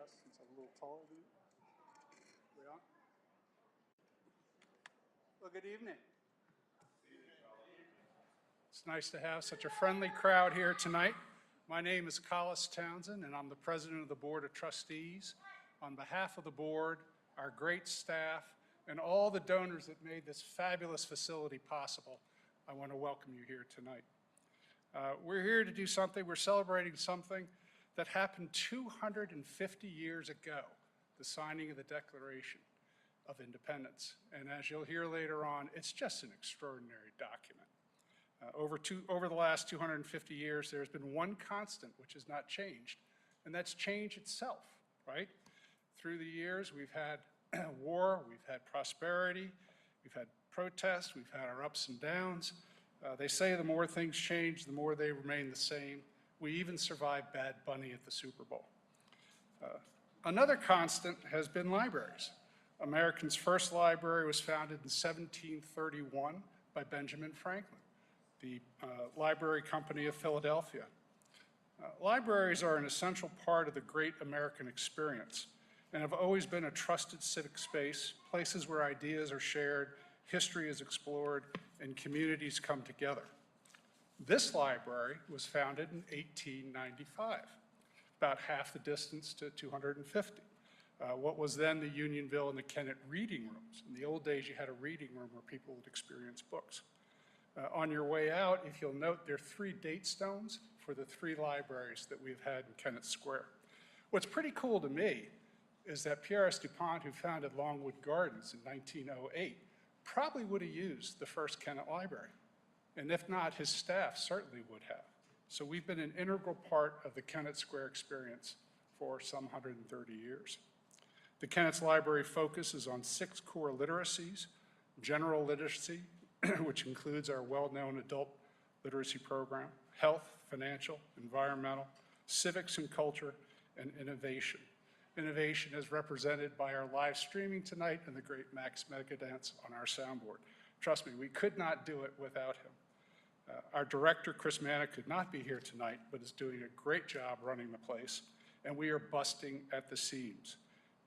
guess, since I'm a little taller than you. We on? Well, good evening. It's nice to have such a friendly crowd here tonight. My name is Collis Townsend, and I'm the president of the Board of Trustees. On behalf of the board, our great staff, and all the donors that made this fabulous facility possible, I want to welcome you here tonight. We're here to do something, we're celebrating something that happened 250 years ago, the signing of the Declaration of Independence. And as you'll hear later on, it's just an extraordinary document. Over the last 250 years, there's been one constant which has not changed, and that's change itself, right? Through the years, we've had war, we've had prosperity, we've had protests, we've had our ups and downs. They say the more things change, the more they remain the same. We even survived Bad Bunny at the Super Bowl. Another constant has been libraries. America's first library was founded in 1731 by Benjamin Franklin, the Library Company of Philadelphia. Libraries are an essential part of the great American experience and have always been a trusted civic space, places where ideas are shared, history is explored, and communities come together. This library was founded in 1895, about half the distance to 250. What was then the Unionville and the Kennett reading rooms. In the old days, you had a reading room where people would experience books. On your way out, if you'll note, there are 3 date stones for the 3 libraries that we've had in Kennett Square. What's pretty cool to me is that Pierre S. DuPont, who founded Longwood Gardens in 1908, probably would have used the first Kennett Library. And if not, his staff certainly would have. So we've been an integral part of the Kennett Square experience for some 130 years. The Kennett's Library focuses on 6 core literacies: general literacy, which includes our well-known adult literacy program, health, financial, environmental, civics and culture, and innovation. Innovation is represented by our live streaming tonight and the great Max Megadance on our soundboard. Trust me, we could not do it without him. Our director, Chris Manna, could not be here tonight, but is doing a great job running the place, and we are busting at the seams.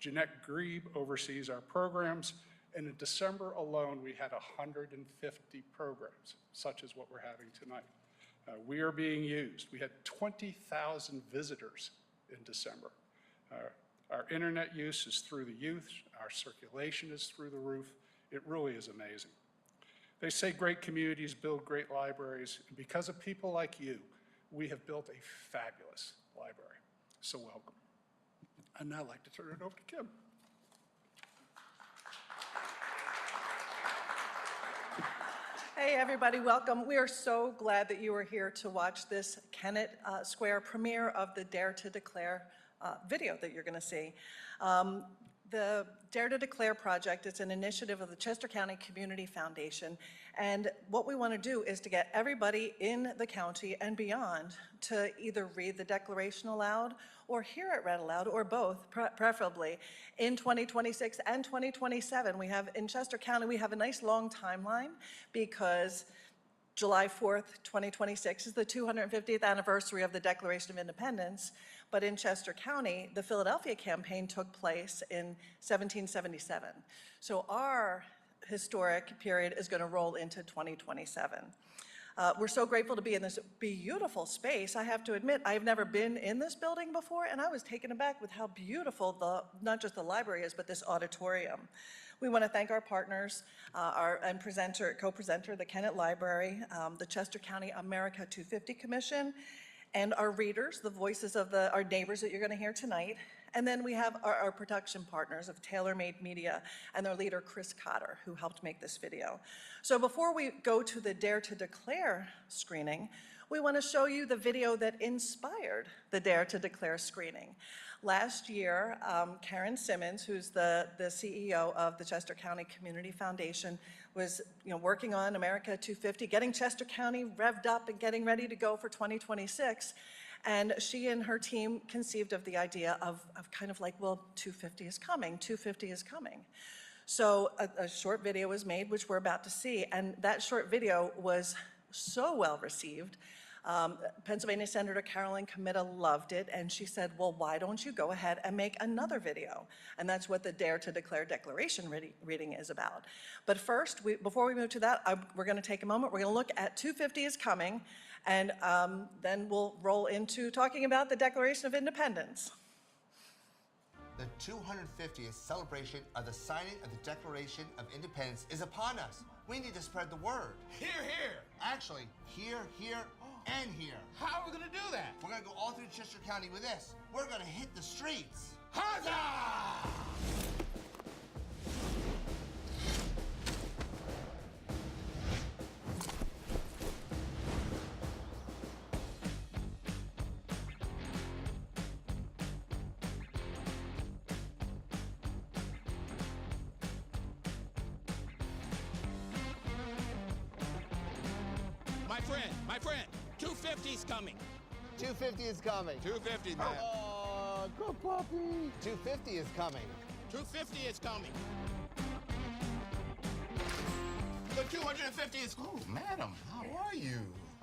Jeanette Grebe oversees our programs, and in December alone, we had 150 programs, such as what we're having tonight. We are being used. We had 20,000 visitors in December. Our internet use is through the youth. Our circulation is through the roof. It really is amazing. They say great communities build great libraries, and because of people like you, we have built a fabulous library. So welcome. I'd now like to turn it over to Kim. Hey everybody, welcome. We are so glad that you are here to watch this Kennett Square premiere of the Dare to Declare video that you're going to see. The Dare to Declare project is an initiative of the Chester County Community Foundation, and what we want to do is to get everybody in the county and beyond to either read the Declaration aloud or hear it read aloud, or both, preferably, in 2026 and 2027. We have, in Chester County, we have a nice long timeline because July 4th, 2026 is the 250th anniversary of the Declaration of Independence, but in Chester County, the Philadelphia campaign took place in 1777. So our historic period is going to roll into 2027. We're so grateful to be in this beautiful space. I have to admit, I've never been in this building before, and I was taken aback with how beautiful not just the library is, but this auditorium. We want to thank our partners, co-presenter, the Kennett Library, the Chester County America 250 Commission, and our readers, the voices of our neighbors that you're going to hear tonight. And then we have our production partners of Tailor Made Media and their leader, Chris Cotter, who helped make this video. So before we go to the Dare to Declare screening, we want to show you the video that inspired the Dare to Declare screening. Last year, Karen Simmons, who's the CEO of the Chester County Community Foundation, was working on America 250, getting Chester County revved up and getting ready to go for 2026. And she and her team conceived of the idea of kind of like, well, 250 is coming, 250 is coming. So a short video was made, which we're about to see, and that short video was so well received Pennsylvania Senator Carolyn Comita loved it, and she said, well, why don't you go ahead and make another video? And that's what the Dare to Declare Declaration reading is about. But first, before we move to that, we're going to take a moment. We're going to look at 250 is Coming, and then we'll roll into talking about the Declaration of Independence. The 250th celebration of the signing of the Declaration of Independence is upon us. We need to spread the word. Here, here. Actually, here, and here. How are we gonna do that? We're gonna go all through Chester County with this. We're gonna hit the streets. Huzzah! My friend, 250's coming. 250 is coming. 250, man. Oh, good puppy. 250 is coming. 250 is coming. The 250 is... Oh, madam, how are you?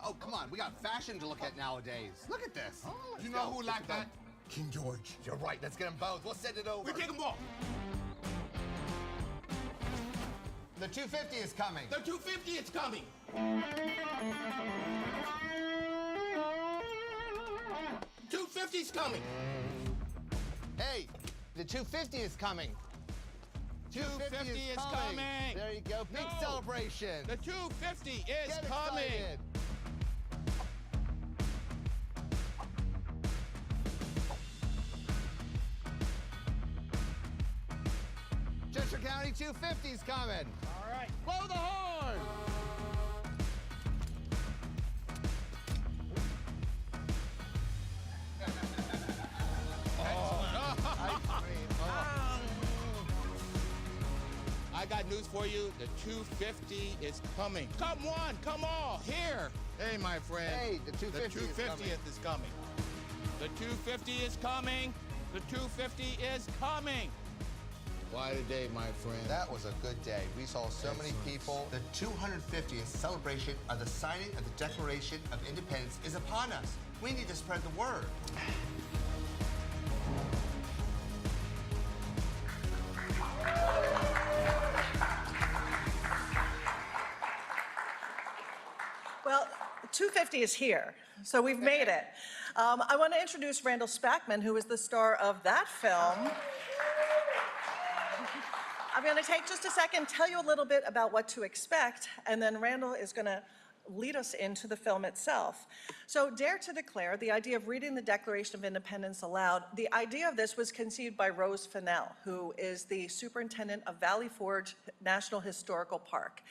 Oh, come on. We got fashion to look at nowadays. Look at this. Oh, you know who liked that? King George. You're right. Let's get them both. We'll send it over. We take them both. The 250 is coming. The 250 is coming. 250's coming. Hey, the 250 is coming. 250 is coming. There you go. Big No. celebration. The 250 is Get coming. excited. Chester County 250 is coming. All right. Blow the horn. I got news for you. The 250 is coming. Come one, come all, here. Hey, my friend. Hey, the 250 The 250th is coming. The 250 is coming. The 250 is coming. Why today, my friend? That was a good day. We saw so many people. The 250th celebration of the signing of the Declaration of Independence is upon us. We need to spread the word. Well, 250 is here, so we've made it. I want to introduce Randall Spackman, who is the star of that film. I'm going to take just a second, tell you a little bit about what to expect, and then Randall is going to lead us into the film itself. So Dare to Declare, the idea of reading the Declaration of Independence aloud, the idea of this was conceived by Rose Fennell, who is the superintendent of Valley Forge National Historical Park.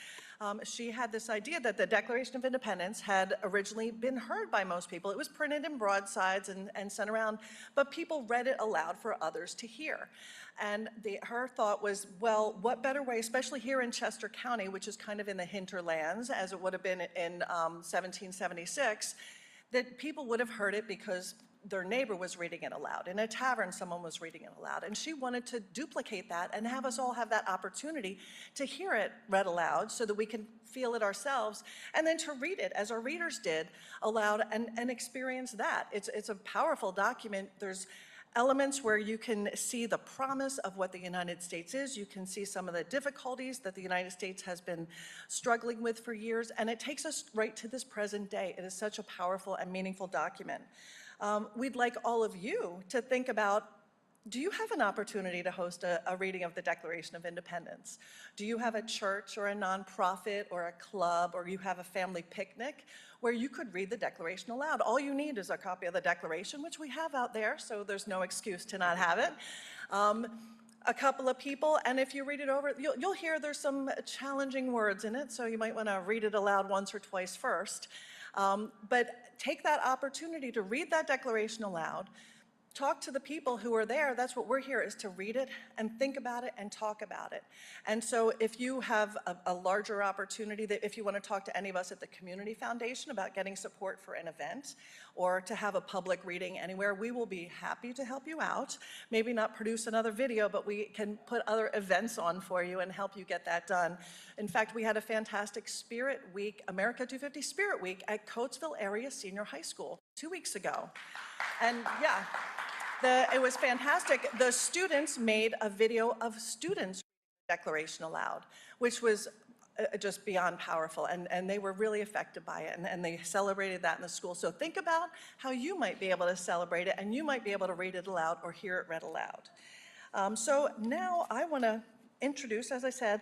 She had this idea that the Declaration of Independence had originally been heard by most people. It was printed in broadsides and sent around, but people read it aloud for others to hear. And her thought was, well, what better way, especially here in Chester County, which is kind of in the hinterlands, as it would have been in 1776, that people would have heard it because their neighbor was reading it aloud. In a tavern, someone was reading it aloud. And she wanted to duplicate that and have us all have that opportunity to hear it read aloud so that we can feel it ourselves, and then to read it, as our readers did, aloud and experience that. It's a powerful document. There's elements where you can see the promise of what the United States is. You can see some of the difficulties that the United States has been struggling with for years, and it takes us right to this present day. It is such a powerful and meaningful document. We'd like all of you to think about, do you have an opportunity to host a reading of the Declaration of Independence? Do you have a church or a nonprofit or a club, or you have a family picnic where you could read the Declaration aloud? All you need is a copy of the Declaration, which we have out there, so there's no excuse to not have it. A couple of people, and if you read it over, you'll hear there's some challenging words in it, so you might want to read it aloud once or twice first. But take that opportunity to read that Declaration aloud, talk to the people who are there. That's what we're here, is to read it and think about it and talk about it. And so if you have a larger opportunity, that if you want to talk to any of us at the Community Foundation about getting support for an event or to have a public reading anywhere, we will be happy to help you out. Maybe not produce another video, but we can put other events on for you and help you get that done. In fact, we had a fantastic Spirit Week, America 250 Spirit Week at Coatesville Area Senior High School 2 weeks ago. And yeah, it was fantastic. The students made a video of students reading the Declaration aloud, which was just beyond powerful, and they were really affected by it, and they celebrated that in the school. So think about how you might be able to celebrate it, and you might be able to read it aloud or hear it read aloud. So now I want to introduce, as I said,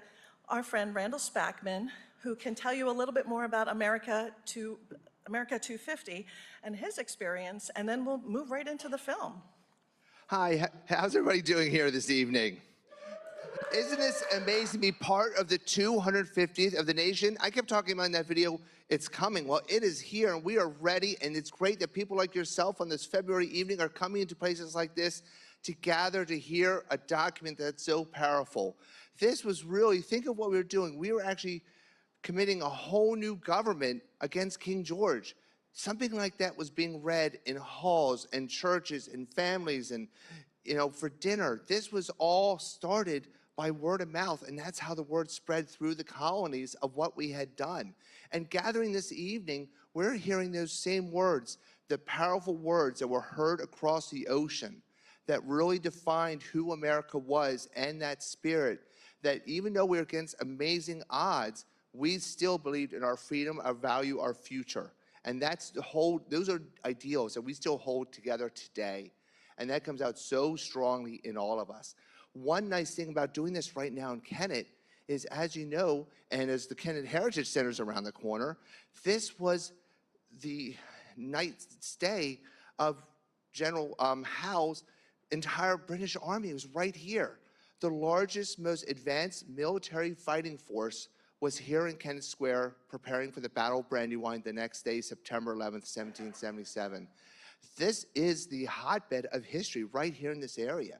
our friend Randall Spackman, who can tell you a little bit more about America 250 and his experience, and then we'll move right into the film. Hi, how's everybody doing here this evening? Isn't this amazing to be part of the 250th of the nation? I kept talking about in that video, it's coming. Well, it is here, and we are ready, and it's great that people like yourself on this February evening are coming into places like this to gather to hear a document that's so powerful. This was really, think of what we were doing. We were actually committing a whole new government against King George. Something like that was being read in halls and churches and families and, for dinner. This was all started by word of mouth, and that's how the word spread through the colonies of what we had done. And gathering this evening, we're hearing those same words, the powerful words that were heard across the ocean that really defined who America was, and that spirit that even though we're against amazing odds, we still believed in our freedom, our value, our future. And those are ideals that we still hold together today. And that comes out so strongly in all of us. One nice thing about doing this right now in Kennett is, as you know, and as the Kennett Heritage Center is around the corner, this was the night stay of General Howe's entire British Army. It was right here. The largest, most advanced military fighting force was here in Kennett Square preparing for the Battle of Brandywine the next day, September 11th, 1777. This is the hotbed of history right here in this area.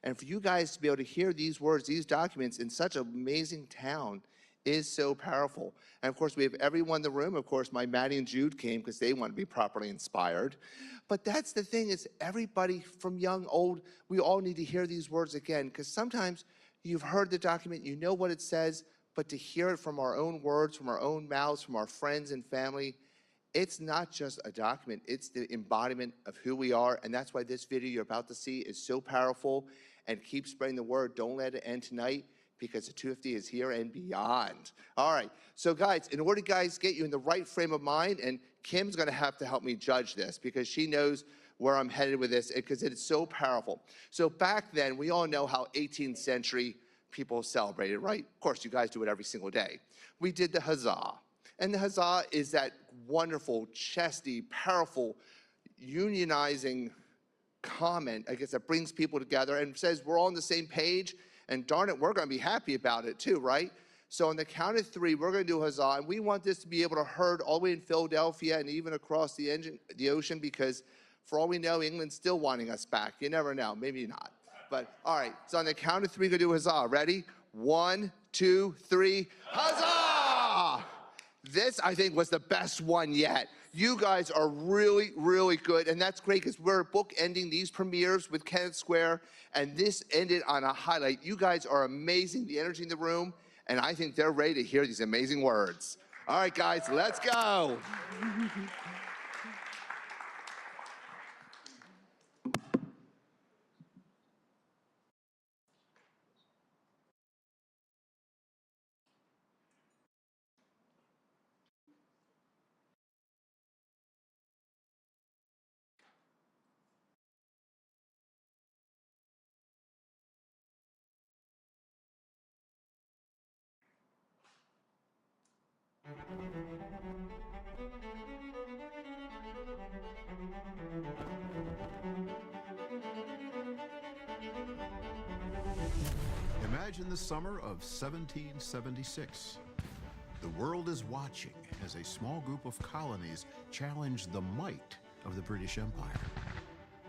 And for you guys to be able to hear these words, these documents in such an amazing town is so powerful. And of course, we have everyone in the room. Of course, my Maddie and Jude came because they want to be properly inspired. But that's the thing, is everybody from young, old, we all need to hear these words again, because sometimes you've heard the document, you know what it says, but to hear it from our own words, from our own mouths, from our friends and family, it's not just a document, it's the embodiment of who we are. And that's why this video you're about to see is so powerful. And keep spreading the word. Don't let it end tonight, because the 250 is here and beyond. All right, so guys, in order to get you in the right frame of mind, and Kim's gonna have to help me judge this because she knows where I'm headed with this, because it's so powerful. So back then, we all know how 18th century people celebrated, right? Of course, you guys do it every single day. We did the huzzah. And the huzzah is that wonderful, chesty, powerful, unionizing comment, I guess, that brings people together and says we're all on the same page, and darn it, we're going to be happy about it too, right? So on the count of three, we're going to do huzzah, and we want this to be able to heard all the way in Philadelphia and even across the ocean, because for all we know, England's still wanting us back. You never know, maybe not. But all right, so on the count of three, we're going to do huzzah. Ready? 1, 2, 3, huzzah! This, I think, was the best one yet. You guys are really, really good, and that's great because we're bookending these premieres with Kennett Square, and this ended on a highlight. You guys are amazing, the energy in the room, and I think they're ready to hear these amazing words. All right, guys, let's go. Imagine the summer of 1776. The world is watching as a small group of colonies challenge the might of the British Empire.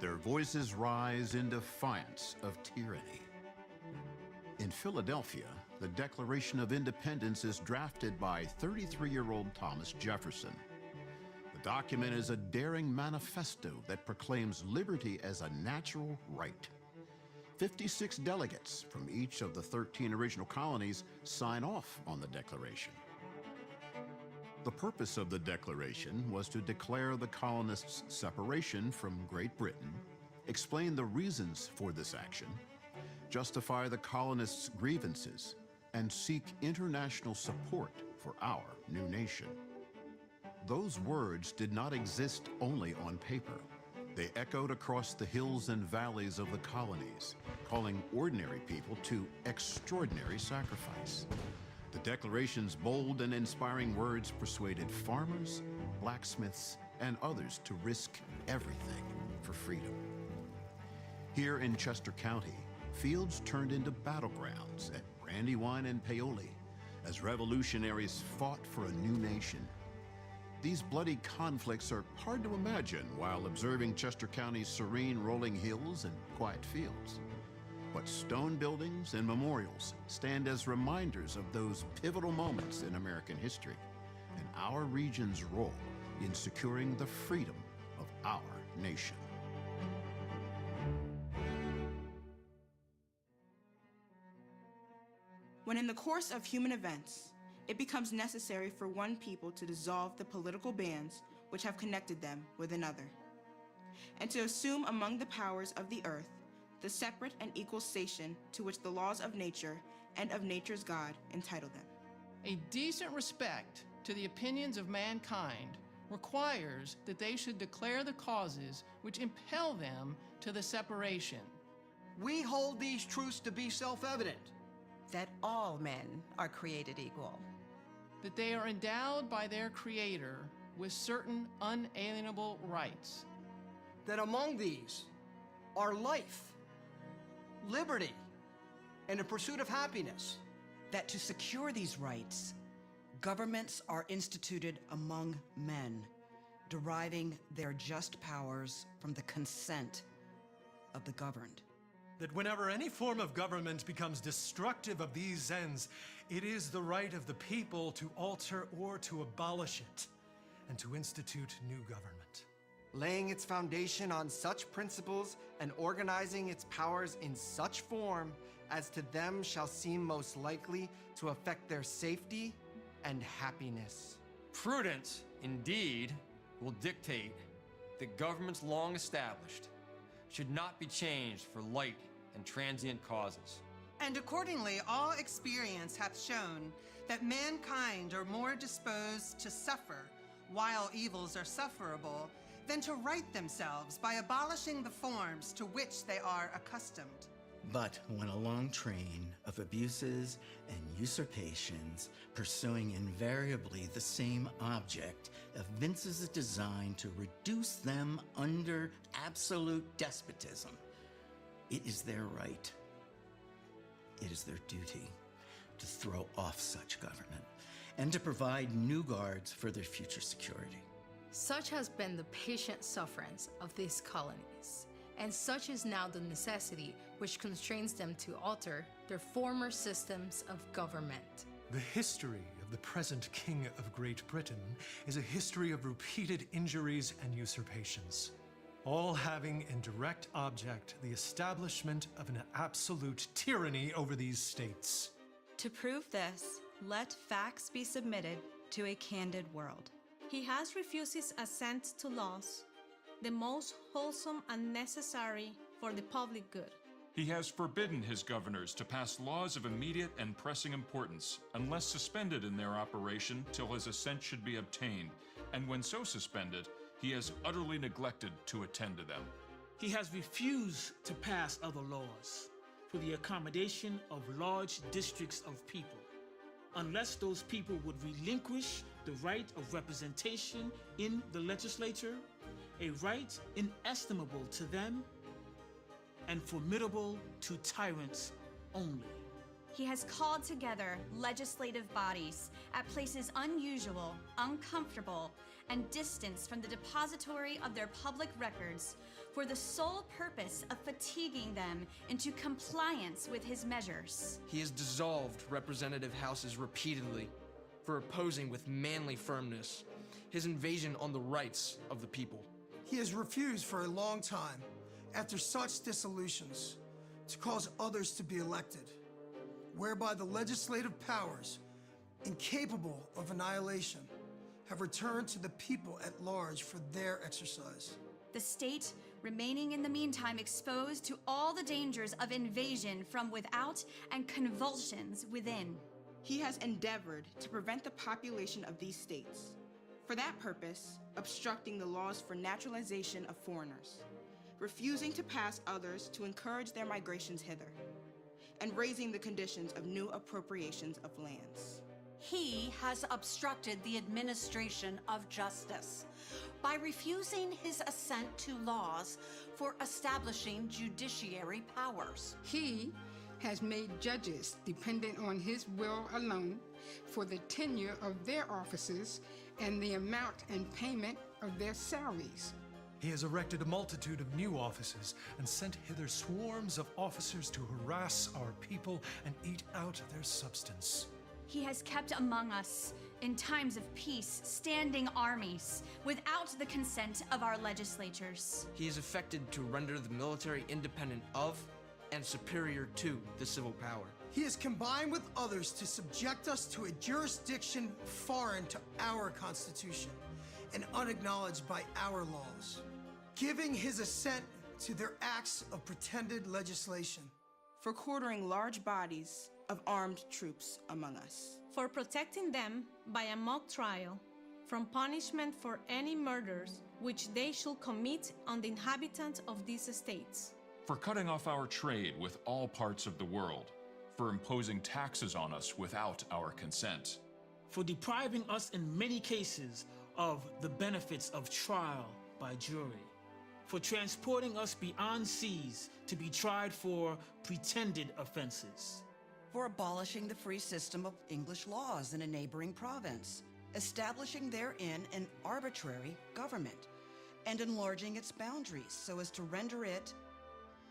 Their voices rise in defiance of tyranny. In Philadelphia, the Declaration of Independence is drafted by 33-year-old Thomas Jefferson. The document is a daring manifesto that proclaims liberty as a natural right. 56 delegates from each of the 13 original colonies sign off on the Declaration. The purpose of the Declaration was to declare the colonists' separation from Great Britain, explain the reasons for this action, justify the colonists' grievances, and seek international support for our new nation. Those words did not exist only on paper. They echoed across the hills and valleys of the colonies, calling ordinary people to extraordinary sacrifice. The Declaration's bold and inspiring words persuaded farmers, blacksmiths, and others to risk everything for freedom. Here in Chester County, fields turned into battlegrounds at Brandywine and Paoli as revolutionaries fought for a new nation. These bloody conflicts are hard to imagine while observing Chester County's serene rolling hills and quiet fields. But stone buildings and memorials stand as reminders of those pivotal moments in American history and our region's role in securing the freedom of our nation. When in the course of human events, it becomes necessary for one people to dissolve the political bands which have connected them with another, and to assume among the powers of the earth the separate and equal station to which the laws of nature and of nature's God entitle them. A decent respect to the opinions of mankind requires that they should declare the causes which impel them to the separation. We hold these truths to be self-evident. That all men are created equal. That they are endowed by their Creator with certain unalienable rights. That among these are life, liberty, and the pursuit of happiness. That to secure these rights, governments are instituted among men, deriving their just powers from the consent of the governed. That whenever any form of government becomes destructive of these ends, it is the right of the people to alter or to abolish it, and to institute new government. Laying its foundation on such principles and organizing its powers in such form as to them shall seem most likely to affect their safety and happiness. Prudence, indeed, will dictate that governments long established should not be changed for light and transient causes. And accordingly, all experience hath shown that mankind are more disposed to suffer while evils are sufferable than to right themselves by abolishing the forms to which they are accustomed. But when a long train of abuses and usurpations, pursuing invariably the same object, evinces a design to reduce them under absolute despotism, it is their right, it is their duty to throw off such government and to provide new guards for their future security. Such has been the patient sufferance of these colonies, and such is now the necessity which constrains them to alter their former systems of government. The history of the present King of Great Britain is a history of repeated injuries and usurpations, all having in direct object the establishment of an absolute tyranny over these states. To prove this, let facts be submitted to a candid world. He has refused his assent to laws, the most wholesome and necessary for the public good. He has forbidden his governors to pass laws of immediate and pressing importance, unless suspended in their operation till his assent should be obtained, and when so suspended, he has utterly neglected to attend to them. He has refused to pass other laws for the accommodation of large districts of people, unless those people would relinquish the right of representation in the legislature, a right inestimable to them and formidable to tyrants only. He has called together legislative bodies at places unusual, uncomfortable, and distanced from the depository of their public records for the sole purpose of fatiguing them into compliance with his measures. He has dissolved representative houses repeatedly for opposing with manly firmness his invasion on the rights of the people. He has refused for a long time, after such dissolutions, to cause others to be elected, whereby the legislative powers, incapable of annihilation, have returned to the people at large for their exercise. The state remaining in the meantime exposed to all the dangers of invasion from without and convulsions within. He has endeavored to prevent the population of these states. For that purpose, obstructing the laws for naturalization of foreigners, refusing to pass others to encourage their migrations hither, and raising the conditions of new appropriations of lands. He has obstructed the administration of justice by refusing his assent to laws for establishing judiciary powers. He has made judges dependent on his will alone for the tenure of their offices and the amount and payment of their salaries. He has erected a multitude of new offices and sent hither swarms of officers to harass our people and eat out their substance. He has kept among us, in times of peace, standing armies without the consent of our legislatures. He is affected to render the military independent of and superior to the civil power. He has combined with others to subject us to a jurisdiction foreign to our Constitution and unacknowledged by our laws, giving his assent to their acts of pretended legislation. For quartering large bodies of armed troops among us. For protecting them by a mock trial from punishment for any murders which they should commit on the inhabitants of these estates. For cutting off our trade with all parts of the world, for imposing taxes on us without our consent. For depriving us in many cases of the benefits of trial by jury. For transporting us beyond seas to be tried for pretended offenses. For abolishing the free system of English laws in a neighboring province, establishing therein an arbitrary government, and enlarging its boundaries so as to render it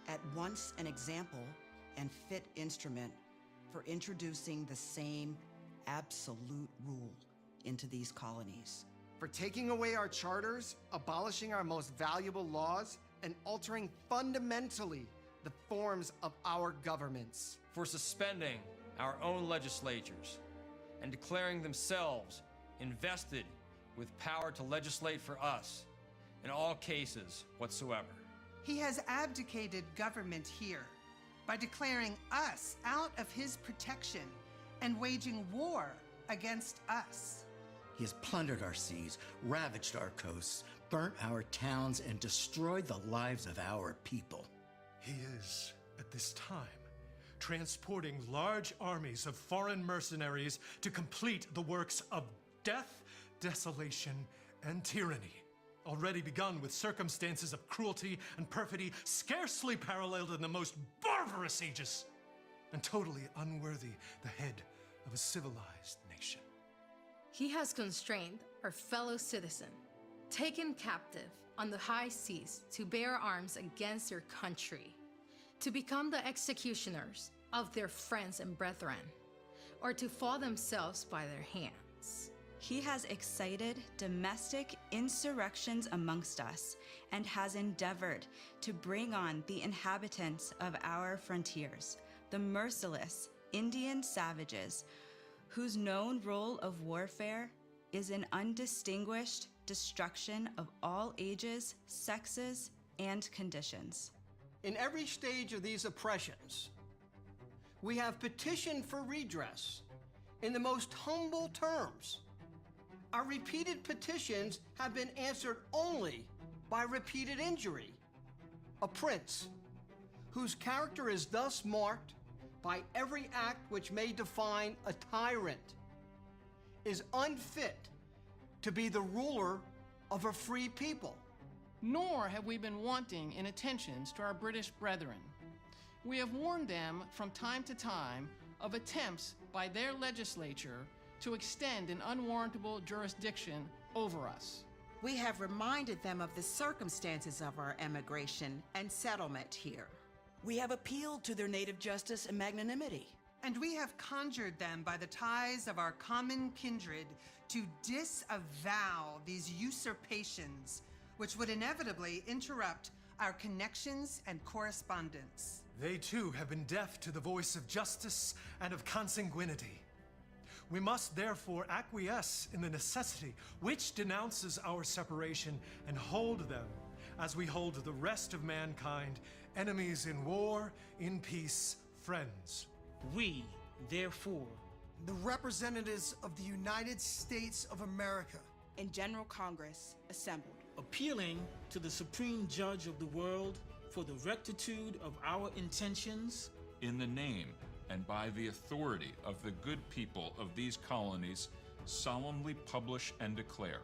at once an example and fit instrument for introducing the same absolute rule into these colonies. For taking away our charters, abolishing our most valuable laws, and altering fundamentally the forms of our governments. For suspending our own legislatures and declaring themselves invested with power to legislate for us in all cases whatsoever. He has abdicated government here by declaring us out of his protection and waging war against us. He has plundered our seas, ravaged our coasts, burnt our towns, and destroyed the lives of our people. He is, at this time, transporting large armies of foreign mercenaries to complete the works of death, desolation, and tyranny, already begun with circumstances of cruelty and perfidy scarcely paralleled in the most barbarous ages, and totally unworthy the head of a civilized nation. He has constrained our fellow citizen, taken captive on the high seas to bear arms against their country, to become the executioners of their friends and brethren, or to fall themselves by their hands. He has excited domestic insurrections amongst us and has endeavored to bring on the inhabitants of our frontiers, the merciless Indian savages, whose known role of warfare is an undistinguished destruction of all ages, sexes, and conditions. In every stage of these oppressions, we have petitioned for redress in the most humble terms. Our repeated petitions have been answered only by repeated injury. A prince, whose character is thus marked by every act which may define a tyrant, is unfit to be the ruler of a free people. Nor have we been wanting in attentions to our British brethren. We have warned them from time to time of attempts by their legislature to extend an unwarrantable jurisdiction over us. We have reminded them of the circumstances of our emigration and settlement here. We have appealed to their native justice and magnanimity. And we have conjured them by the ties of our common kindred to disavow these usurpations, which would inevitably interrupt our connections and correspondence. They too have been deaf to the voice of justice and of consanguinity. We must therefore acquiesce in the necessity which denounces our separation and hold them, as we hold the rest of mankind, enemies in war, in peace, friends. We, therefore, the representatives of the United States of America, in General Congress assembled, appealing to the Supreme Judge of the world for the rectitude of our intentions, in the name and by the authority of the good people of these colonies, solemnly publish and declare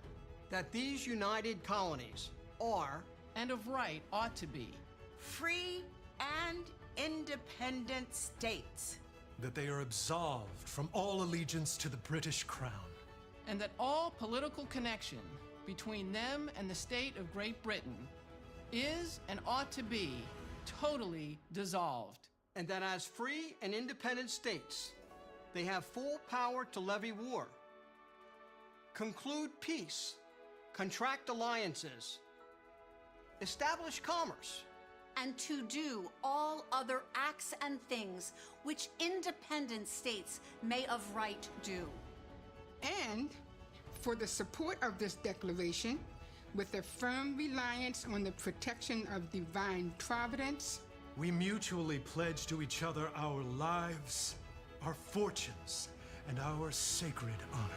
that these united colonies are, and of right ought to be, free and independent states. That they are absolved from all allegiance to the British Crown. and that all political connection between them and the state of Great Britain is and ought to be totally dissolved. And that as free and independent states, they have full power to levy war, conclude peace, contract alliances, establish commerce, and to do all other acts and things which independent states may of right do. And for the support of this declaration, with a firm reliance on the protection of divine providence, we mutually pledge to each other our lives, our fortunes, and our sacred honor.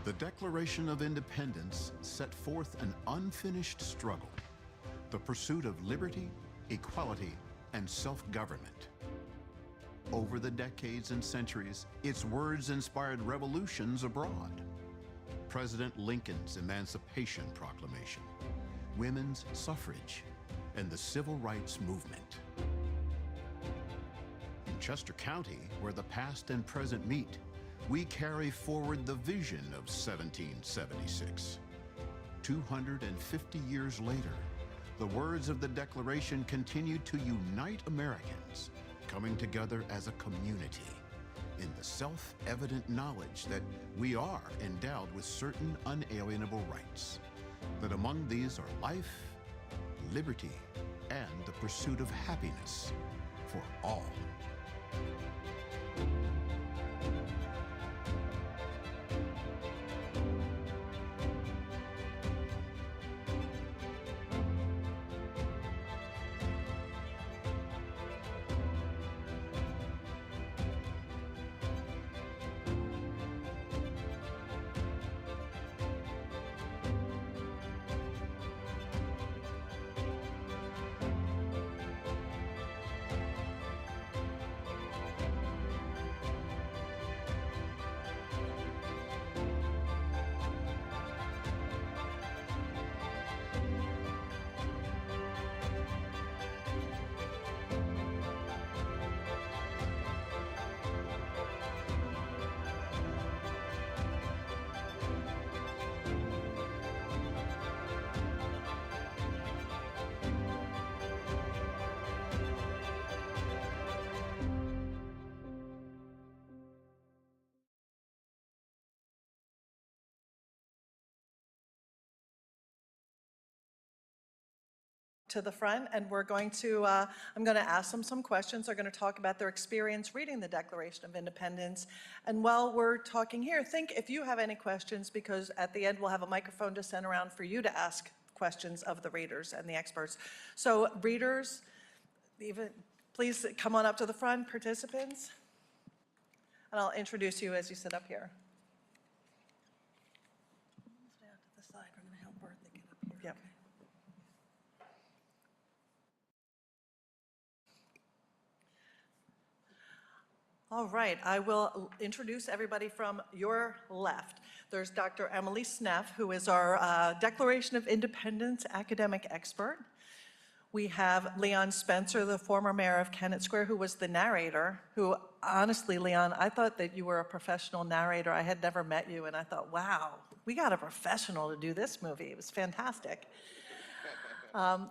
The Declaration of Independence set forth an unfinished struggle, the pursuit of liberty, equality, and self-government. Over the decades and centuries, its words inspired revolutions abroad. President Lincoln's Emancipation Proclamation, women's suffrage, and the Civil Rights Movement. In Chester County, where the past and present meet, we carry forward the vision of 1776. 250 years later, the words of the Declaration continue to unite Americans, coming together as a community in the self-evident knowledge that we are endowed with certain unalienable rights, that among these are life, liberty, and the pursuit of happiness for all. To the front, and we're going to, I'm going to ask them some questions. They're going to talk about their experience reading the Declaration of Independence. And while we're talking here, think if you have any questions, because at the end we'll have a microphone to send around for you to ask questions of the readers and the experts. So readers, please come on up to the front, participants, and I'll introduce you as you sit up here. Stay out to the side. We're going to help Bertha get up here. Yep. All right, I will introduce everybody from your left. There's Dr. Emily Sneff, who is our Declaration of Independence academic expert. We have Leon Spencer, the former mayor of Kennett Square, who was the narrator, who honestly, Leon, I thought that you were a professional narrator. I had never met you, and I thought, wow, we got a professional to do this movie. It was fantastic.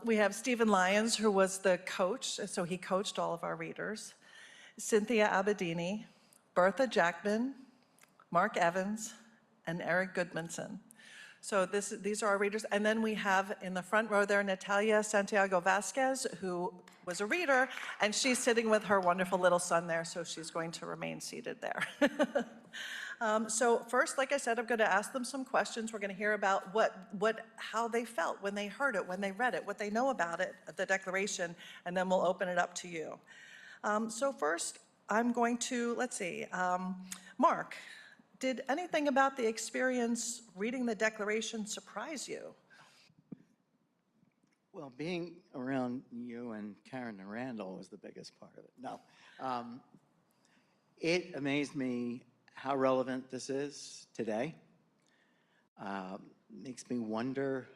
We have Stephen Lyons, who was the coach, so he coached all of our readers. Cynthia Abedini, Bertha Jackman, Mark Evans, and Eric Goodmanson. So these are our readers. And then we have in the front row there, Natalia Santiago Vasquez, who was a reader, and she's sitting with her wonderful little son there, so she's going to remain seated there. So first, like I said, I'm going to ask them some questions. We're going to hear about how they felt when they heard it, when they read it, what they know about it, the Declaration, and then we'll open it up to you. So first, I'm going to, let's see, Mark, did anything about the experience reading the Declaration surprise you? Well, being around you and Karen and Randall was the biggest part of it. No. It amazed me how relevant this is today. Makes me wonder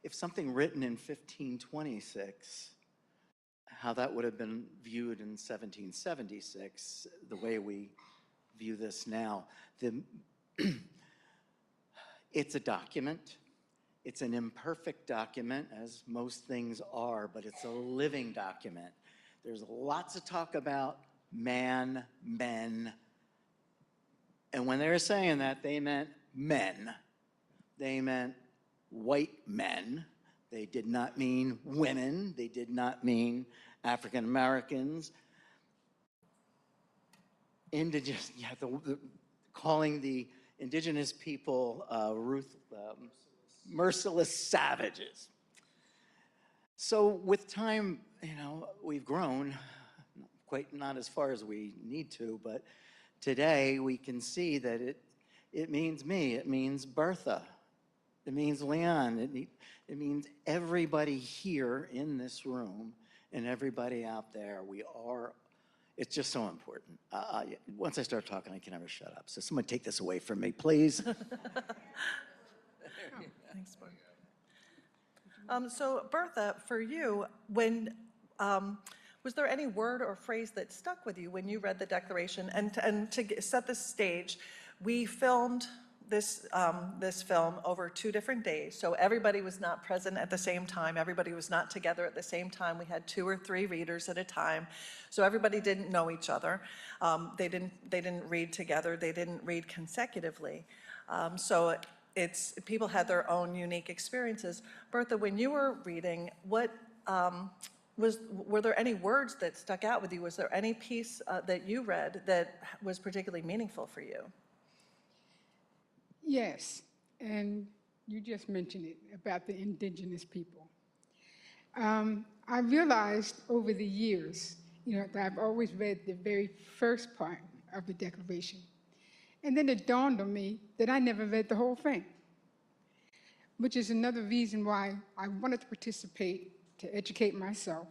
if something written in 1526, how that would have been viewed in 1776, the way we view this now. It's a document. It's an imperfect document, as most things are, but it's a living document. There's lots of talk about man, men, and when they were saying that, they meant men. They meant white men. They did not mean women. They did not mean African Americans. Indigenous, calling the indigenous people merciless savages. So with time, we've grown, quite not as far as we need to, but today we can see that it means me, it means Bertha, it means Leon, it means everybody here in this room and everybody out there. It's just so important. Once I start talking, I can never shut up. So someone take this away from me, please. Thanks, Mark. So Bertha, for you, was there any word or phrase that stuck with you when you read the Declaration? And to set the stage, we filmed this film over 2 different days. So everybody was not present at the same time. Everybody was not together at the same time. We had 2 or 3 readers at a time. So everybody didn't know each other. They didn't read together. They didn't read consecutively. So people had their own unique experiences. Bertha, when you were reading, were there any words that stuck out with you? Was there any piece that you read that was particularly meaningful for you? Yes, and you just mentioned it about the indigenous people. I realized over the years, that I've always read the very first part of the Declaration. And then it dawned on me that I never read the whole thing, which is another reason why I wanted to participate, to educate myself,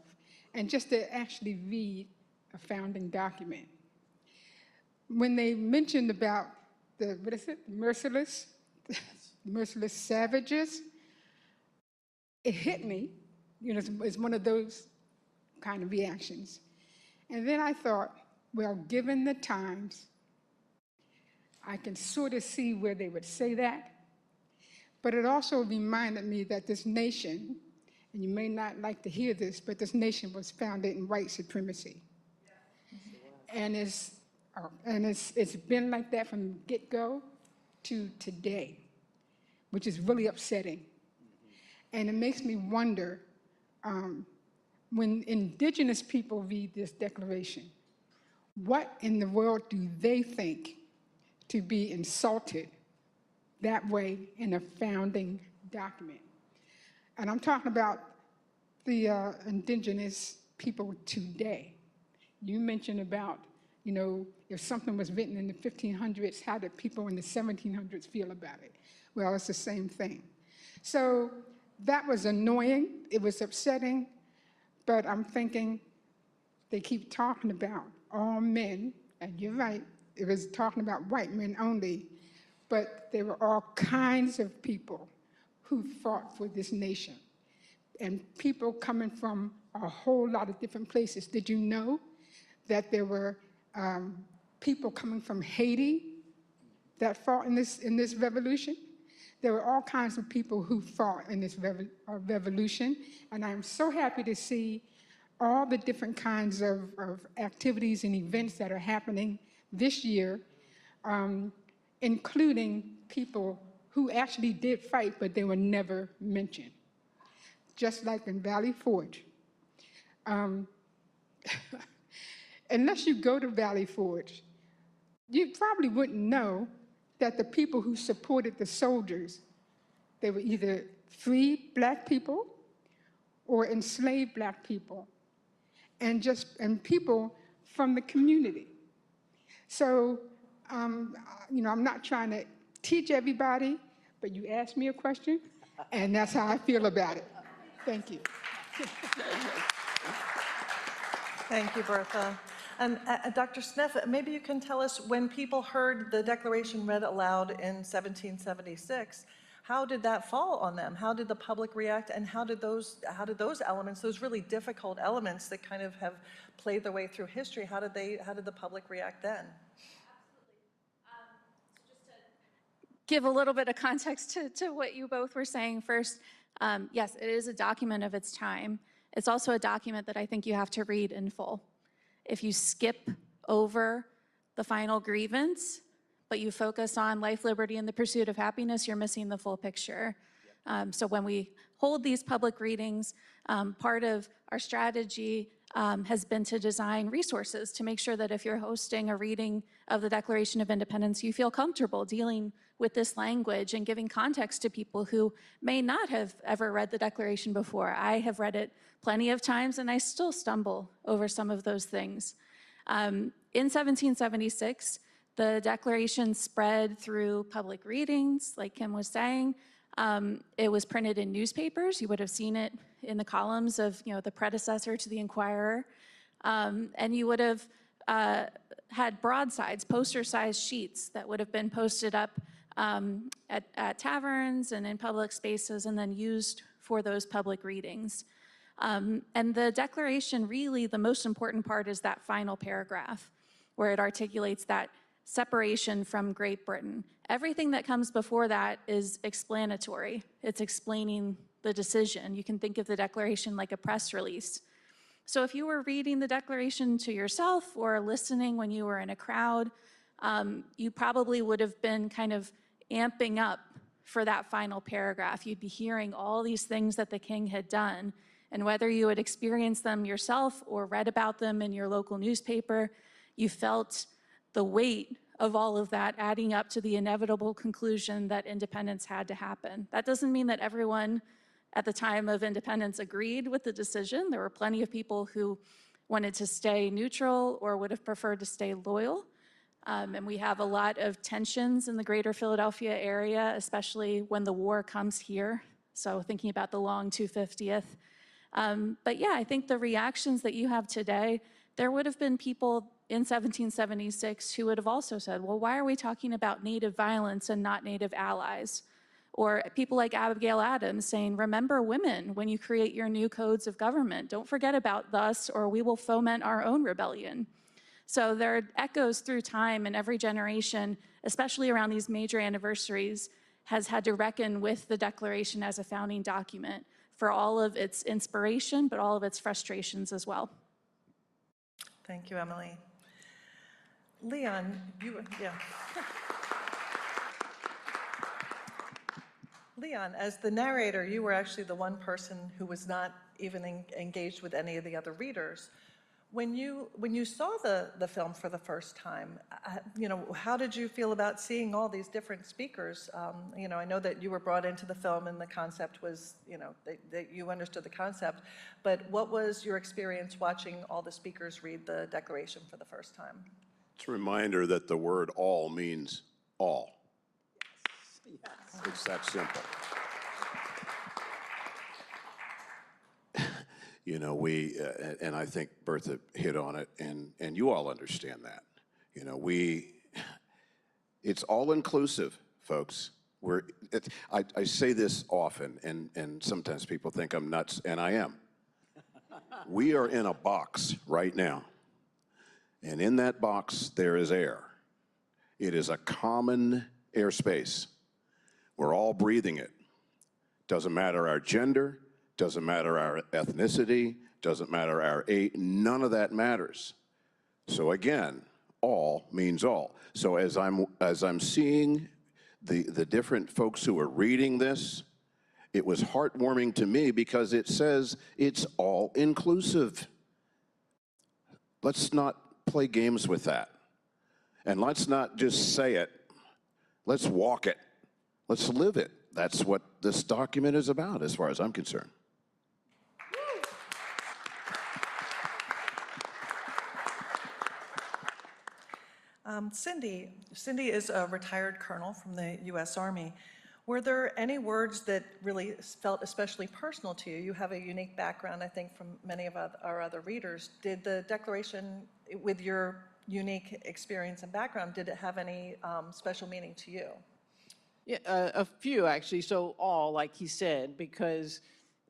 and just to actually read a founding document. When they mentioned about the merciless savages, it hit me, it's one of those kind of reactions. And then I thought, well, given the times, I can sort of see where they would say that, but it also reminded me that this nation, and you may not like to hear this, but this nation was founded in white supremacy. And it's been like that from get-go to today, which is really upsetting. And it makes me wonder, when indigenous people read this Declaration, what in the world do they think to be insulted that way in a founding document? And I'm talking about the indigenous people today. You mentioned about, if something was written in the 1500s, how did people in the 1700s feel about it? Well, it's the same thing. So that was annoying, it was upsetting, but I'm thinking they keep talking about all men, and you're right, it was talking about white men only, but there were all kinds of people who fought for this nation. and people coming from a whole lot of different places. Did you know that there were people coming from Haiti that fought in this revolution? There were all kinds of people who fought in this revolution, and I'm so happy to see all the different kinds of activities and events that are happening this year, including people who actually did fight, but they were never mentioned. Just like in Valley Forge. Unless you go to Valley Forge, you probably wouldn't know that the people who supported the soldiers, they were either free Black people or enslaved Black people, and people from the community. So, you know, I'm not trying to teach everybody, but you asked me a question, and that's how I feel about it. Thank you. Thank you, Bertha. And Dr. Sneff, maybe you can tell us, when people heard the Declaration read aloud in 1776, how did that fall on them? How did the public react, and how did those elements, those really difficult elements that kind of have played their way through history, how did the public react then? Give a little bit of context to what you both were saying first. Yes, it is a document of its time. It's also a document that I think you have to read in full. If you skip over the final grievance, but you focus on life, liberty, and the pursuit of happiness, you're missing the full picture. So when we hold these public readings, part of our strategy has been to design resources to make sure that if you're hosting a reading of the Declaration of Independence, you feel comfortable dealing with this language and giving context to people who may not have ever read the Declaration before. I have read it plenty of times, and I still stumble over some of those things. In 1776, the Declaration spread through public readings, like Kim was saying. It was printed in newspapers. You would have seen it in the columns of, you know, the predecessor to the Inquirer. And you would have had broadsides, poster-sized sheets that would have been posted up at taverns and in public spaces and then used for those public readings. And the Declaration, really, the most important part is that final paragraph where it articulates that separation from Great Britain. Everything that comes before that is explanatory. It's explaining the decision. You can think of the Declaration like a press release. So if you were reading the Declaration to yourself or listening when you were in a crowd, you probably would have been kind of amping up for that final paragraph. You'd be hearing all these things that the king had done, and whether you had experienced them yourself or read about them in your local newspaper, you felt the weight of all of that adding up to the inevitable conclusion that independence had to happen. That doesn't mean that everyone at the time of independence agreed with the decision. There were plenty of people who wanted to stay neutral or would have preferred to stay loyal. And we have a lot of tensions in the greater Philadelphia area, especially when the war comes here. So thinking about the long 250th. But yeah, I think the reactions that you have today, there would have been people in 1776 who would have also said, well, why are we talking about Native violence and not Native allies? Or people like Abigail Adams saying, remember women when you create your new codes of government. Don't forget about us, or we will foment our own rebellion. So there are echoes through time, and every generation, especially around these major anniversaries, has had to reckon with the Declaration as a founding document for all of its inspiration, but all of its frustrations as well. Thank you, Emily. Leon, yeah. Leon, as the narrator, you were actually the one person who was not even engaged with any of the other readers. When you saw the film for the first time, you know, how did you feel about seeing all these different speakers? You know, I know that you were brought into the film and the concept was, you know, that you understood the concept, but what was your experience watching all the speakers read the Declaration for the first time? It's a reminder that the word all means all. Yes. It's that simple. You know, we, and I think Bertha hit on it, and you all understand that. You know, it's all inclusive, folks. I say this often, and sometimes people think I'm nuts, and I am. We are in a box right now, and in that box there is air. It is a common airspace. We're all breathing it. Doesn't matter our gender, doesn't matter our ethnicity, doesn't matter our age, none of that matters. So again, all means all. So as I'm seeing the different folks who are reading this, it was heartwarming to me because it says it's all inclusive. Let's not play games with that. And let's not just say it. Let's walk it. Let's live it. That's what this document is about, as far as I'm concerned. Cindy is a retired colonel from the U.S. Army. Were there any words that really felt especially personal to you? You have a unique background, I think, from many of our other readers. Did the Declaration, with your unique experience and background, did it have any special meaning to you? Yeah, a few actually. So all, like he said, because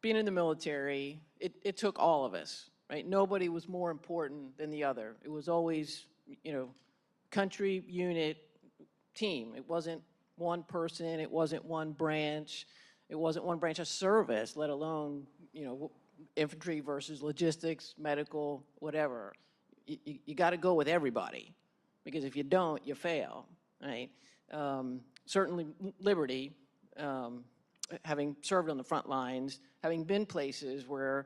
being in the military, it took all of us, right? Nobody was more important than the other. It was always, country, unit, team. It wasn't one person. It wasn't one branch. It wasn't one branch of service, let alone, infantry versus logistics, medical, whatever. You got to go with everybody, because if you don't, you fail, right? Certainly liberty, having served on the front lines, having been places where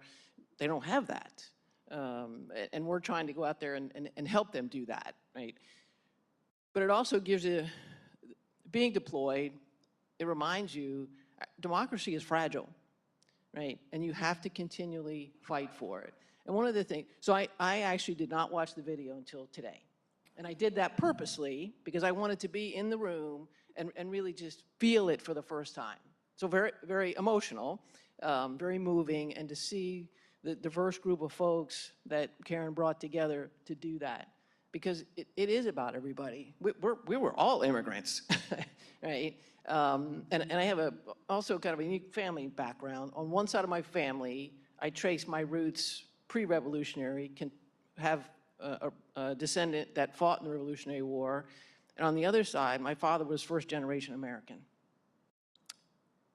they don't have that. And we're trying to go out there and help them do that, right? But it also gives you, being deployed, it reminds you, democracy is fragile, right? And you have to continually fight for it. And one of the things, so I actually did not watch the video until today. And I did that purposely because I wanted to be in the room and really just feel it for the first time. So very, very emotional, very moving, and to see the diverse group of folks that Karen brought together to do that. Because it is about everybody. We were all immigrants, right? And I have also kind of a unique family background. On one side of my family, I trace my roots pre-revolutionary, can have a descendant that fought in the Revolutionary War. And on the other side, my father was first-generation American.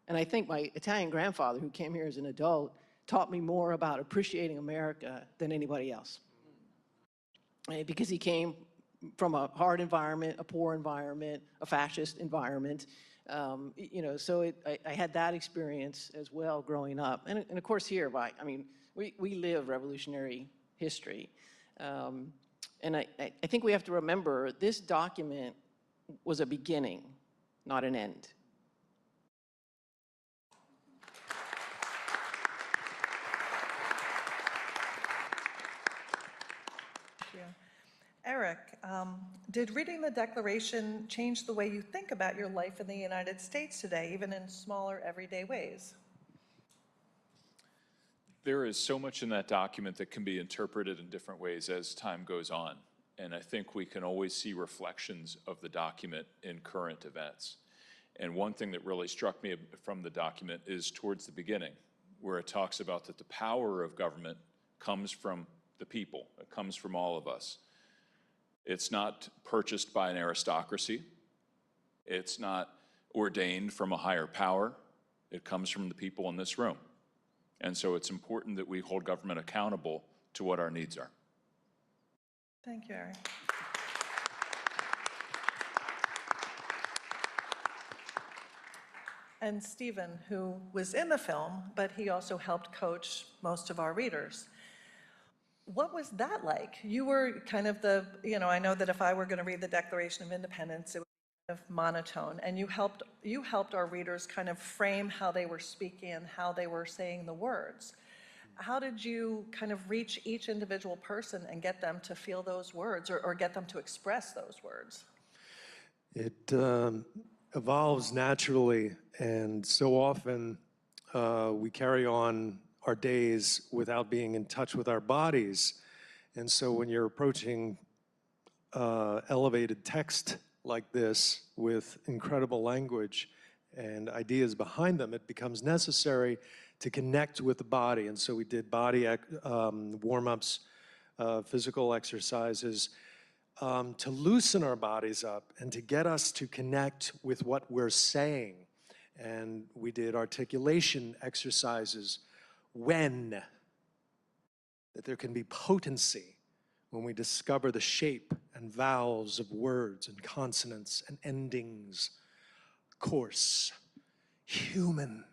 And I think my Italian grandfather, who came here as an adult, taught me more about appreciating America than anybody else. Because he came from a hard environment, a poor environment, a fascist environment. So I had that experience as well growing up. And of course here, we live revolutionary history. And I think we have to remember this document was a beginning, not an end. Eric, did reading the Declaration change the way you think about your life in the United States today, even in smaller, everyday ways? There is so much in that document that can be interpreted in different ways as time goes on. And I think we can always see reflections of the document in current events. And one thing that really struck me from the document is towards the beginning, where it talks about that the power of government comes from the people. It comes from all of us. It's not purchased by an aristocracy. It's not ordained from a higher power. It comes from the people in this room. And so it's important that we hold government accountable to what our needs are. Thank you, Eric. And Stephen, who was in the film, but he also helped coach most of our readers. What was that like? You were kind of I know that if I were going to read the Declaration of Independence, it would be kind of monotone, and you helped our readers kind of frame how they were speaking and how they were saying the words. How did you kind of reach each individual person and get them to feel those words or get them to express those words? It evolves naturally, and so often we carry on our days without being in touch with our bodies. And so when you're approaching elevated text like this with incredible language and ideas behind them, it becomes necessary to connect with the body. And so we did body warm-ups, physical exercises, to loosen our bodies up and to get us to connect with what we're saying. And we did articulation exercises that there can be potency when we discover the shape and vowels of words and consonants and endings. Coarse, human.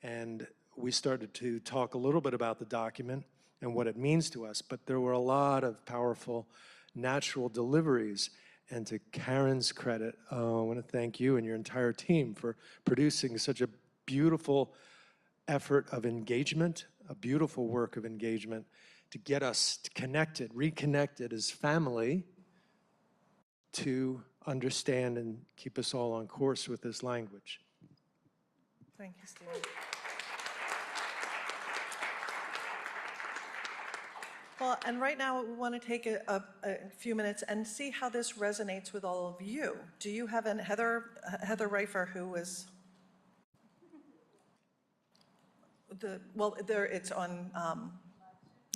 And we started to talk a little bit about the document and what it means to us, but there were a lot of powerful natural deliveries. And to Karen's credit, I want to thank you and your entire team for producing such a beautiful effort of engagement, a beautiful work of engagement to get us connected, reconnected as family to understand and keep us all on course with this language. Thank you, Steve. Well, and right now we want to take a few minutes and see how this resonates with all of you. Do you have Heather Reifer, who was it's on,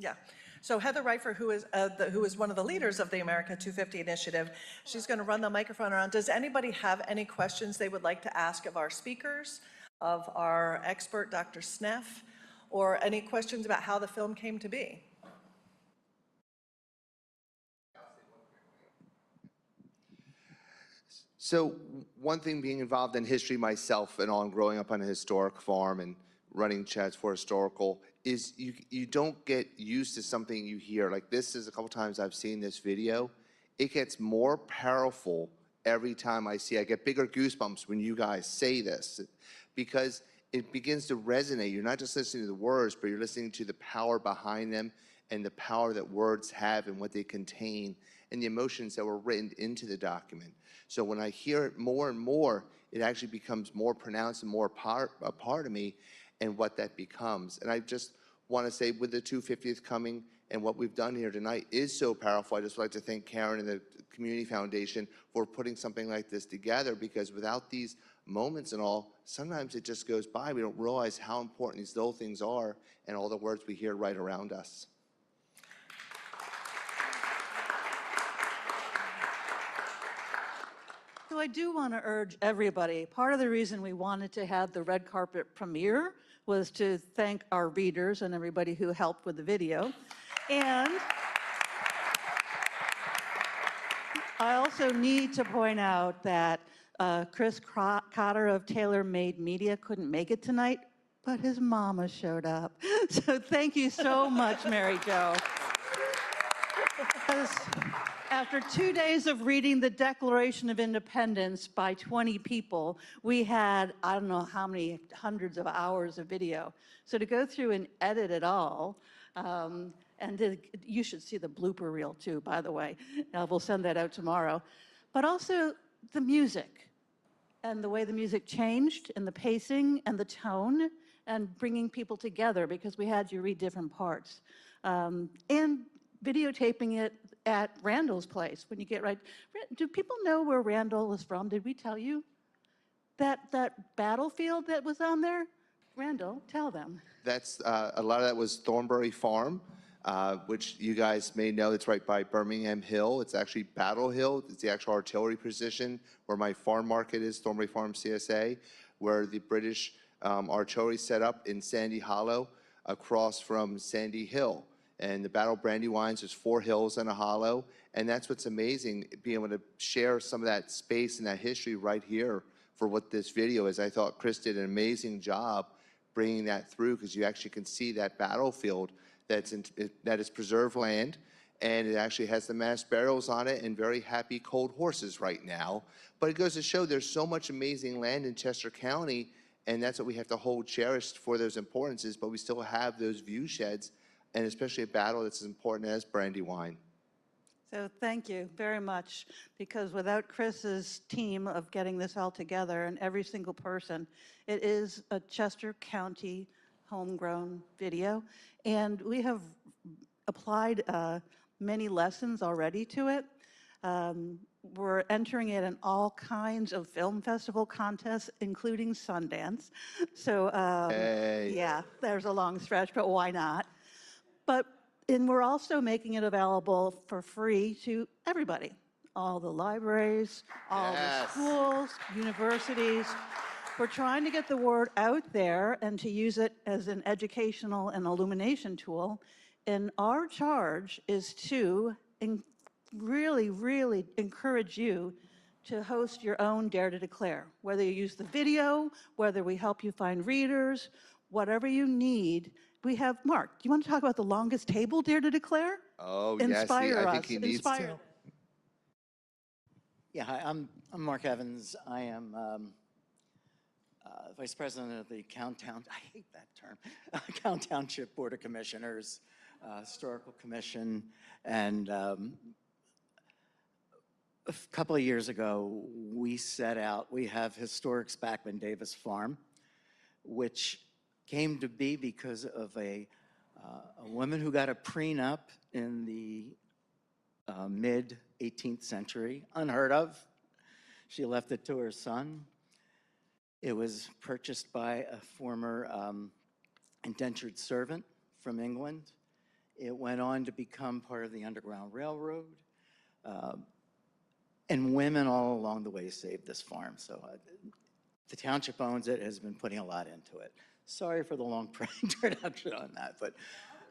yeah. So Heather Reifer, who is one of the leaders of the America 250 initiative, she's going to run the microphone around. Does anybody have any questions they would like to ask of our speakers, of our expert, Dr. Sneff, or any questions about how the film came to be? So one thing, being involved in history myself and all, and growing up on a historic farm and running chats for historical, is you don't get used to something you hear. Like this is a couple times I've seen this video. It gets more powerful every time I see it. I get bigger goosebumps when you guys say this, because it begins to resonate. You're not just listening to the words, but you're listening to the power behind them and the power that words have and what they contain and the emotions that were written into the document. So when I hear it more and more, it actually becomes more pronounced and more a part of me and what that becomes. And I just want to say, with the 250th coming and what we've done here tonight is so powerful. I just would like to thank Karen and the Community Foundation for putting something like this together, because without these moments and all, sometimes it just goes by. We don't realize how important these little things are and all the words we hear right around us. So I do want to urge everybody, part of the reason we wanted to have the red carpet premiere was to thank our readers and everybody who helped with the video. And I also need to point out that Chris Cotter of Taylor Made Media couldn't make it tonight, but his mama showed up. So thank you so much, Mary Jo. After 2 days of reading the Declaration of Independence by 20 people, we had, I don't know how many hundreds of hours of video. So to go through and edit it all, you should see the blooper reel too, by the way. We'll send that out tomorrow. But also the music and the way the music changed and the pacing and the tone and bringing people together, because we had you read different parts. And videotaping it at Randall's place when you get right. Do people know where Randall is from? Did we tell you? That battlefield that was on there? Randall, tell them. That's, a lot of that was Thornbury Farm, which you guys may know. It's right by Birmingham Hill. It's actually Battle Hill. It's the actual artillery position where my farm market is, Thornbury Farm CSA, where the British artillery set up in Sandy Hollow across from Sandy Hill. And the Battle of Brandywines, there's 4 hills and a hollow. And that's what's amazing, being able to share some of that space and that history right here for what this video is. I thought Chris did an amazing job bringing that through, because you actually can see that battlefield that is preserved land, and it actually has the mass burials on it and very happy cold horses right now. But it goes to show there's so much amazing land in Chester County, and that's what we have to hold cherished for those importances, but we still have those view sheds, and especially a battle that's as important as Brandywine. So thank you very much, because without Chris's team of getting this all together and every single person, it is a Chester County homegrown video. And we have applied many lessons already to it. we're entering it in all kinds of film festival contests, including Sundance. So, Hey. yeah, there's a long stretch, but why not? And we're also making it available for free to everybody, all the libraries, all the schools, universities. We're trying to get the word out there and to use it as an educational and illumination tool. And our charge is to really, really encourage you to host your own Dare to Declare, whether you use the video, whether we help you find readers, whatever you need. We have Mark. Do you want to talk about the longest table Dare to Declare? Oh, Inspire yes, I us. think he needs Inspire. to. Yeah, hi, I'm Mark Evans. I am Vice President of the Countdown, I hate that term, Count Township Board of Commissioners, Historical Commission, and a couple of years ago, we set out, we have historic Spackman Davis Farm, which came to be because of a woman who got a prenup in the mid-18th century, unheard of. She left it to her son. It was purchased by a former indentured servant from England. It went on to become part of the Underground Railroad. And women all along the way saved this farm. So the township owns it, has been putting a lot into it. Sorry for the long introduction on that, but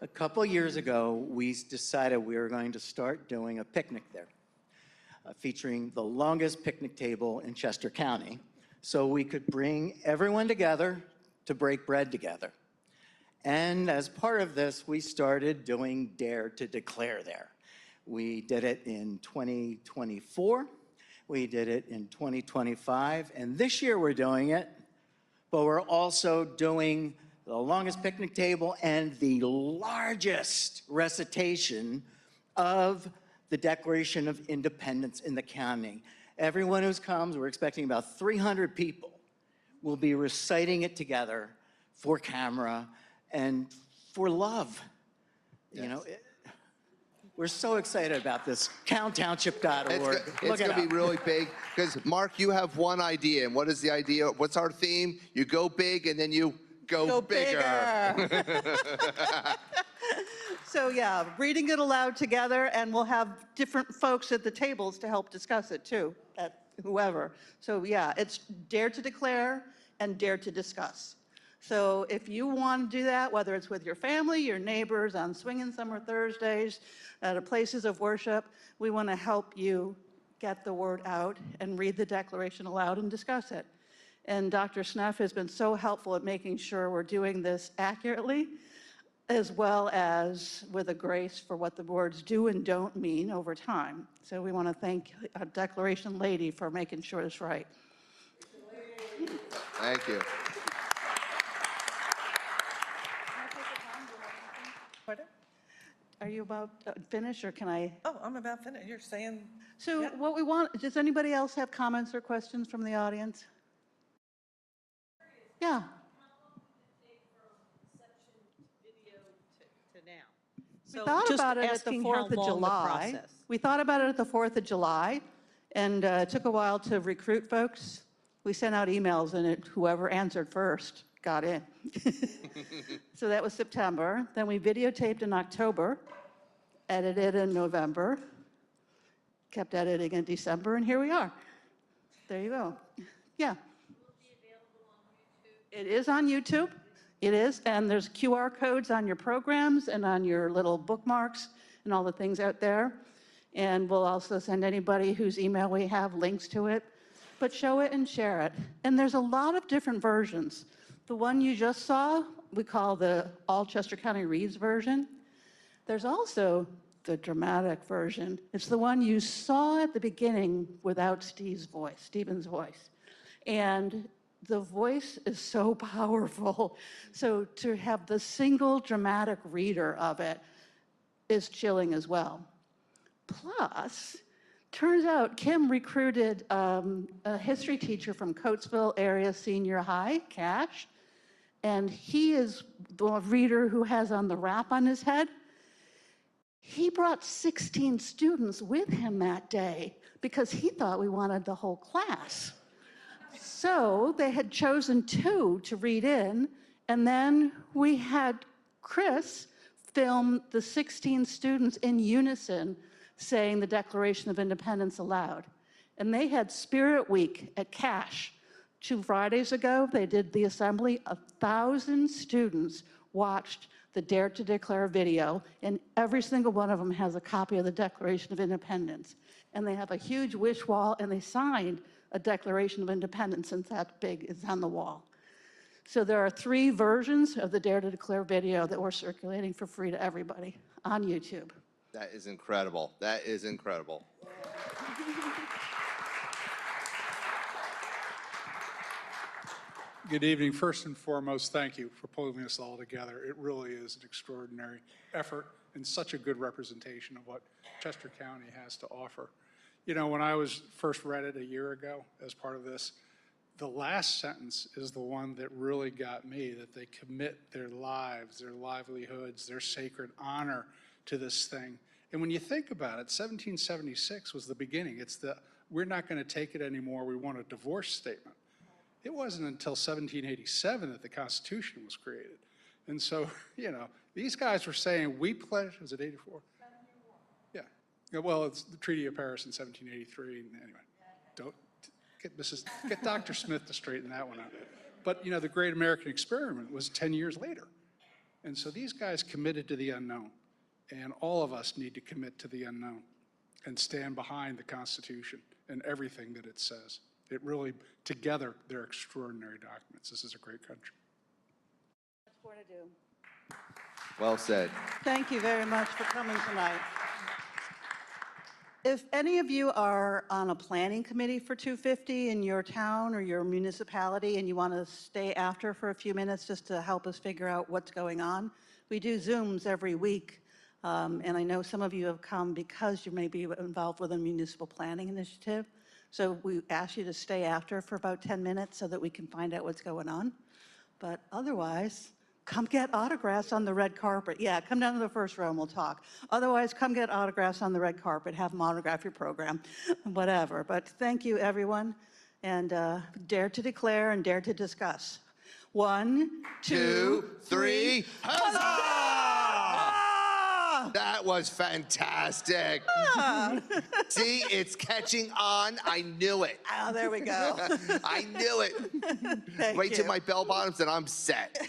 a couple years ago, we decided we were going to start doing a picnic there, featuring the longest picnic table in Chester County, so we could bring everyone together to break bread together. And as part of this, we started doing Dare to Declare there. We did it in 2024, we did it in 2025, and this year we're doing it, but we're also doing the longest picnic table and the largest recitation of the Declaration of Independence in the county. Everyone who comes, we're expecting about 300 people, will be reciting it together for camera and for love. Yes. You know, we're so excited about this. CountTownship.org. It's going to be really big because, Mark, you have one idea. And what is the idea? What's our theme? You go big and then you go bigger. So yeah, reading it aloud together, and we'll have different folks at the tables to help discuss it too, at whoever. So yeah, it's Dare to Declare and Dare to Discuss. So if you want to do that, whether it's with your family, your neighbors, on Swinging Summer Thursdays, at places of worship, we want to help you get the word out and read the Declaration aloud and discuss it. And Dr. Sneff has been so helpful at making sure we're doing this accurately, as well as with a grace for what the words do and don't mean over time. So we want to thank our Declaration Lady for making sure it's right. Thank you. Pardon? Are you about finished, or can I? Oh, I'm about finished. You're saying. So yeah. what we want, does anybody else have comments or questions from the audience? Yeah. We thought about it at the 4th of July. We thought about it at the 4th of July, and it took a while to recruit folks. We sent out emails, and whoever answered first got in. So that was September. Then we videotaped in October, edited in November, kept editing in December, and here we are. There you go. Yeah. It is on YouTube. It is, and there's QR codes on your programs and on your little bookmarks and all the things out there. And we'll also send anybody whose email we have links to it, but show it and share it. And there's a lot of different versions. The one you just saw, we call the All Chester County Reads version. There's also the dramatic version. It's the one you saw at the beginning without Stephen's voice. And the voice is so powerful. So to have the single dramatic reader of it is chilling as well. Plus, turns out Kim recruited a history teacher from Coatesville Area Senior High, Cash, and he is the reader who has on the wrap on his head. He brought 16 students with him that day because he thought we wanted the whole class. So they had chosen 2 to read in, and then we had Chris film the 16 students in unison saying the Declaration of Independence aloud. And they had Spirit Week at Cash. 2 Fridays ago, they did the assembly. 1,000 students watched the Dare to Declare video, and every single one of them has a copy of the Declaration of Independence. And they have a huge wish wall, and they signed a Declaration of Independence, and that big is on the wall. So there are 3 versions of the Dare to Declare video that we're circulating for free to everybody on YouTube. That is incredible. That is incredible. Good evening. First and foremost, thank you for pulling this all together. It really is an extraordinary effort and such a good representation of what Chester County has to offer. You know, when I was first read it a year ago as part of this, the last sentence is the one that really got me, that they commit their lives, their livelihoods, their sacred honor to this thing. And when you think about it, 1776 was the beginning. It's the, we're not going to take it anymore, we want a divorce statement. It wasn't until 1787 that the Constitution was created. And so, you know, these guys were saying, we pledge, was it 84? Yeah. Well, it's the Treaty of Paris in 1783. Anyway, don't get Dr. Smith to straighten that one out. But, you know, the Great American Experiment was 10 years later. And so these guys committed to the unknown. And all of us need to commit to the unknown and stand behind the Constitution and everything that it says. It really, together, they're extraordinary documents. This is a great country. Much more to do. Well said. Thank you very much for coming tonight. If any of you are on a planning committee for 250 in your town or your municipality and you want to stay after for a few minutes just to help us figure out what's going on, we do Zooms every week. And I know some of you have come because you may be involved with a municipal planning initiative. So we ask you to stay after for about 10 minutes so that we can find out what's going on. But otherwise, come get autographs on the red carpet. Yeah, come down to the first row and we'll talk. Otherwise, come get autographs on the red carpet, have them autograph your program, whatever. But thank you, everyone. And dare to declare and dare to discuss. 1, 2, 3, huzzah! That was fantastic. See, it's catching on. I knew it. Oh, there we go. I knew it. Thank Wait till you. my bell bottoms and I'm set.